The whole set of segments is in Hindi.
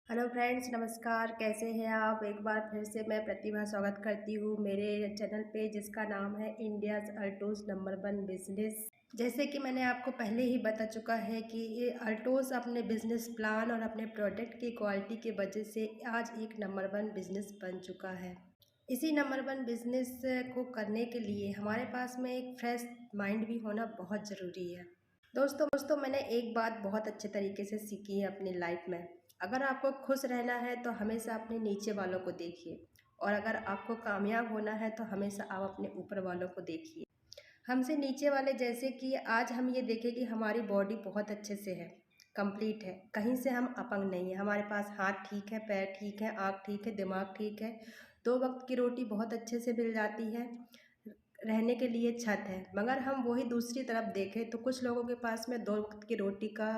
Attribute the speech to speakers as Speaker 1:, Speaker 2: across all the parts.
Speaker 1: हेलो फ्रेंड्स, नमस्कार। कैसे हैं आप? एक बार फिर से मैं प्रतिभा स्वागत करती हूँ मेरे चैनल पे, जिसका नाम है इंडियाज़ अल्टोस नंबर 1 बिजनेस। जैसे कि मैंने आपको पहले ही बता चुका है कि ये अल्टोस अपने बिजनेस प्लान और अपने प्रोडक्ट की क्वालिटी की वजह से आज एक नंबर 1 बिजनेस बन चुका है। इसी नंबर 1 बिजनेस को करने के लिए हमारे पास में एक फ्रेश माइंड भी होना बहुत ज़रूरी है। दोस्तों, मैंने एक बात बहुत अच्छे तरीके से सीखी है अपनी लाइफ में। अगर आपको खुश रहना है तो हमेशा अपने नीचे वालों को देखिए, और अगर आपको कामयाब होना है तो हमेशा आप अपने ऊपर वालों को देखिए। हमसे नीचे वाले, जैसे कि आज हम ये देखें कि हमारी बॉडी बहुत अच्छे से है, कंप्लीट है, कहीं से हम अपंग नहीं है। हमारे पास हाथ ठीक है, पैर ठीक है, आँख ठीक है, दिमाग ठीक है, 2 वक्त की रोटी बहुत अच्छे से मिल जाती है, रहने के लिए छत है। मगर हम वही दूसरी तरफ देखें तो कुछ लोगों के पास में 2 वक्त की रोटी का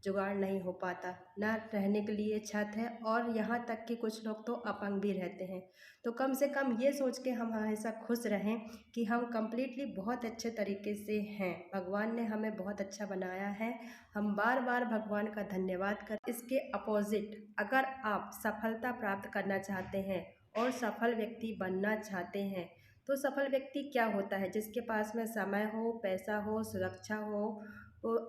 Speaker 1: जुगाड़ नहीं हो पाता, ना रहने के लिए छत है, और यहाँ तक कि कुछ लोग तो अपंग भी रहते हैं। तो कम से कम ये सोच के हम हमेशा खुश रहें कि हम कंप्लीटली बहुत अच्छे तरीके से हैं, भगवान ने हमें बहुत अच्छा बनाया है। हम बार बार भगवान का धन्यवाद करें। इसके अपोजिट, अगर आप सफलता प्राप्त करना चाहते हैं और सफल व्यक्ति बनना चाहते हैं, तो सफल व्यक्ति क्या होता है? जिसके पास में समय हो, पैसा हो, सुरक्षा हो,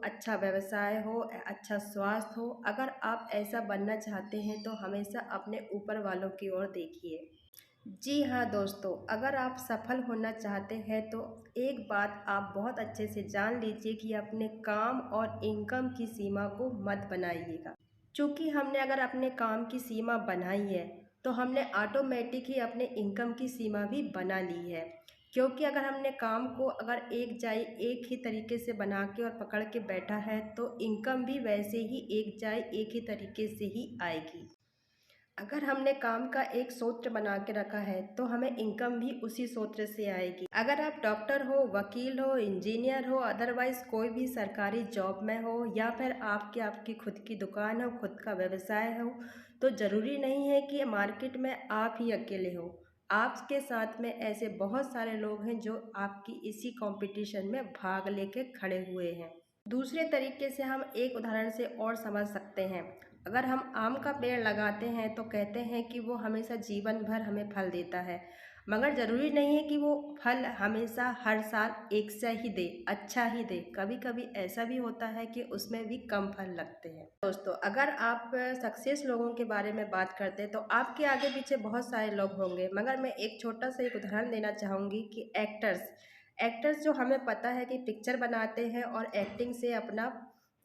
Speaker 1: अच्छा व्यवसाय हो, अच्छा स्वास्थ्य हो। अगर आप ऐसा बनना चाहते हैं तो हमेशा अपने ऊपर वालों की ओर देखिए। जी हाँ दोस्तों, अगर आप सफल होना चाहते हैं तो एक बात आप बहुत अच्छे से जान लीजिए कि अपने काम और इनकम की सीमा को मत बनाइएगा। चूँकि हमने अगर अपने काम की सीमा बनाई है तो हमने ऑटोमेटिक ही अपने इनकम की सीमा भी बना ली है। क्योंकि अगर हमने काम को अगर एक ही तरीके से बना के और पकड़ के बैठा है तो इनकम भी वैसे ही एक ही तरीके से ही आएगी। अगर हमने काम का एक सूत्र बना के रखा है तो हमें इनकम भी उसी सूत्र से आएगी। अगर आप डॉक्टर हो, वकील हो, इंजीनियर हो, अदरवाइज कोई भी सरकारी जॉब में हो, या फिर आपकी खुद की दुकान हो, खुद का व्यवसाय हो, तो ज़रूरी नहीं है कि मार्केट में आप ही अकेले हो। आपके साथ में ऐसे बहुत सारे लोग हैं जो आपकी इसी कंपटीशन में भाग लेके खड़े हुए हैं। दूसरे तरीके से हम एक उदाहरण से और समझ सकते हैं। अगर हम आम का पेड़ लगाते हैं तो कहते हैं कि वो हमेशा जीवन भर हमें फल देता है, मगर ज़रूरी नहीं है कि वो फल हमेशा हर साल एक सा ही दे, अच्छा ही दे। कभी कभी ऐसा भी होता है कि उसमें भी कम फल लगते हैं। दोस्तों, अगर आप सक्सेस लोगों के बारे में बात करते हैं तो आपके आगे पीछे बहुत सारे लोग होंगे, मगर मैं एक छोटा सा एक उदाहरण देना चाहूँगी कि एक्टर्स जो हमें पता है कि पिक्चर बनाते हैं और एक्टिंग से अपना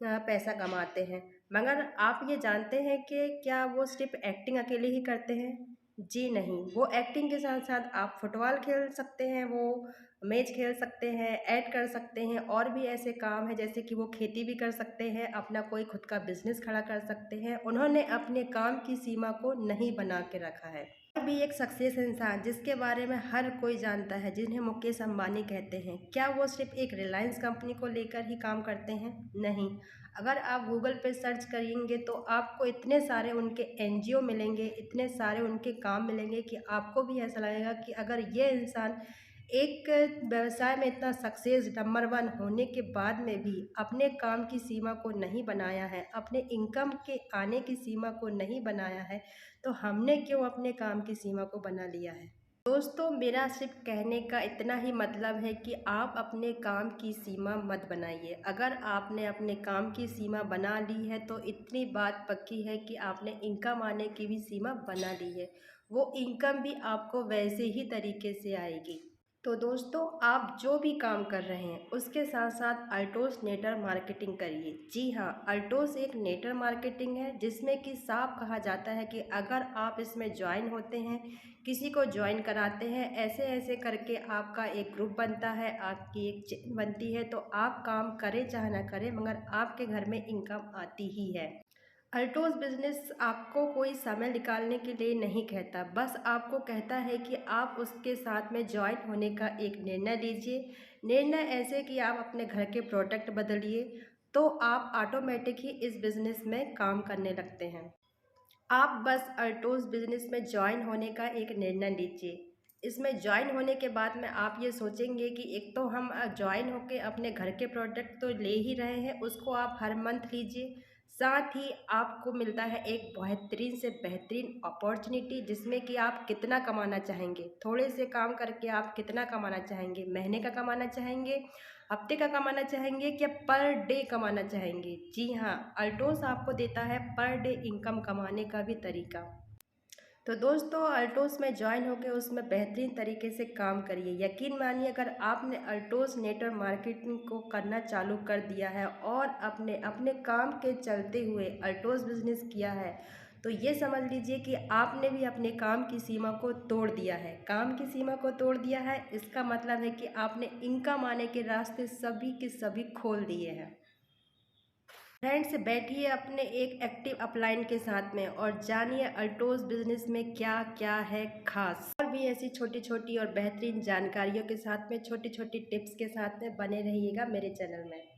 Speaker 1: पैसा कमाते हैं, मगर आप ये जानते हैं कि क्या वो सिर्फ एक्टिंग अकेले ही करते हैं? जी नहीं, वो एक्टिंग के साथ साथ आप फुटबॉल खेल सकते हैं, वो मैच खेल सकते हैं, ऐड कर सकते हैं, और भी ऐसे काम हैं, जैसे कि वो खेती भी कर सकते हैं, अपना कोई खुद का बिजनेस खड़ा कर सकते हैं। उन्होंने अपने काम की सीमा को नहीं बना के रखा है। और भी एक सक्सेस इंसान जिसके बारे में हर कोई जानता है, जिन्हें मुकेश अंबानी कहते हैं, क्या वो सिर्फ एक रिलायंस कंपनी को लेकर ही काम करते हैं? नहीं। अगर आप गूगल पे सर्च करेंगे तो आपको इतने सारे उनके एनजीओ मिलेंगे, इतने सारे उनके काम मिलेंगे कि आपको भी ऐसा लगेगा कि अगर ये इंसान एक व्यवसाय में इतना सक्सेस नंबर 1 होने के बाद में भी अपने काम की सीमा को नहीं बनाया है, अपने इनकम के आने की सीमा को नहीं बनाया है, तो हमने क्यों अपने काम की सीमा को बना लिया है? दोस्तों, मेरा सिर्फ कहने का इतना ही मतलब है कि आप अपने काम की सीमा मत बनाइए। अगर आपने अपने काम की सीमा बना ली है तो इतनी बात पक्की है कि आपने इनकम आने की भी सीमा बना ली है। वो इनकम भी आपको वैसे ही तरीके से आएगी। तो दोस्तों, आप जो भी काम कर रहे हैं उसके साथ साथ अल्टोस नेटवर्क मार्केटिंग करिए। जी हाँ, अल्टोस एक नेटवर्क मार्केटिंग है जिसमें कि साफ कहा जाता है कि अगर आप इसमें ज्वाइन होते हैं, किसी को ज्वाइन कराते हैं, ऐसे ऐसे करके आपका एक ग्रुप बनता है, आपकी एक चेन बनती है, तो आप काम करें चाहे ना करें, मगर आपके घर में इनकम आती ही है। अल्टोस बिजनेस आपको कोई समय निकालने के लिए नहीं कहता, बस आपको कहता है कि आप उसके साथ में जॉइन होने का एक निर्णय लीजिए। निर्णय ऐसे कि आप अपने घर के प्रोडक्ट बदलिए, तो आप ऑटोमेटिक ही इस बिज़नेस में काम करने लगते हैं। आप बस अल्टोस बिजनेस में जॉइन होने का एक निर्णय लीजिए। इसमें जॉइन होने के बाद में आप ये सोचेंगे कि एक तो हम जॉइन होके अपने घर के प्रोडक्ट तो ले ही रहे हैं, उसको आप हर मंथ लीजिए। साथ ही आपको मिलता है एक बेहतरीन से बेहतरीन अपॉर्चुनिटी, जिसमें कि आप कितना कमाना चाहेंगे, थोड़े से काम करके आप कितना कमाना चाहेंगे, महीने का कमाना चाहेंगे, हफ्ते का कमाना चाहेंगे, क्या पर डे कमाना चाहेंगे। जी हाँ, अल्टोस आपको देता है पर डे इनकम कमाने का भी तरीका। तो दोस्तों, अल्टोस में ज्वाइन होकर उसमें बेहतरीन तरीके से काम करिए। यकीन मानिए, अगर आपने अल्टोस नेटवर्क मार्केटिंग को करना चालू कर दिया है और अपने अपने काम के चलते हुए अल्टोस बिजनेस किया है, तो ये समझ लीजिए कि आपने भी अपने काम की सीमा को तोड़ दिया है। काम की सीमा को तोड़ दिया है, इसका मतलब है कि आपने इनकम आने के रास्ते सभी के सभी खोल दिए हैं। फ्रेंड्स, बैठिए अपने एक एक्टिव अपलाइन के साथ में और जानिए अल्टोस बिजनेस में क्या क्या है खास। और भी ऐसी छोटी छोटी और बेहतरीन जानकारियों के साथ में, छोटी छोटी टिप्स के साथ में बने रहिएगा मेरे चैनल में।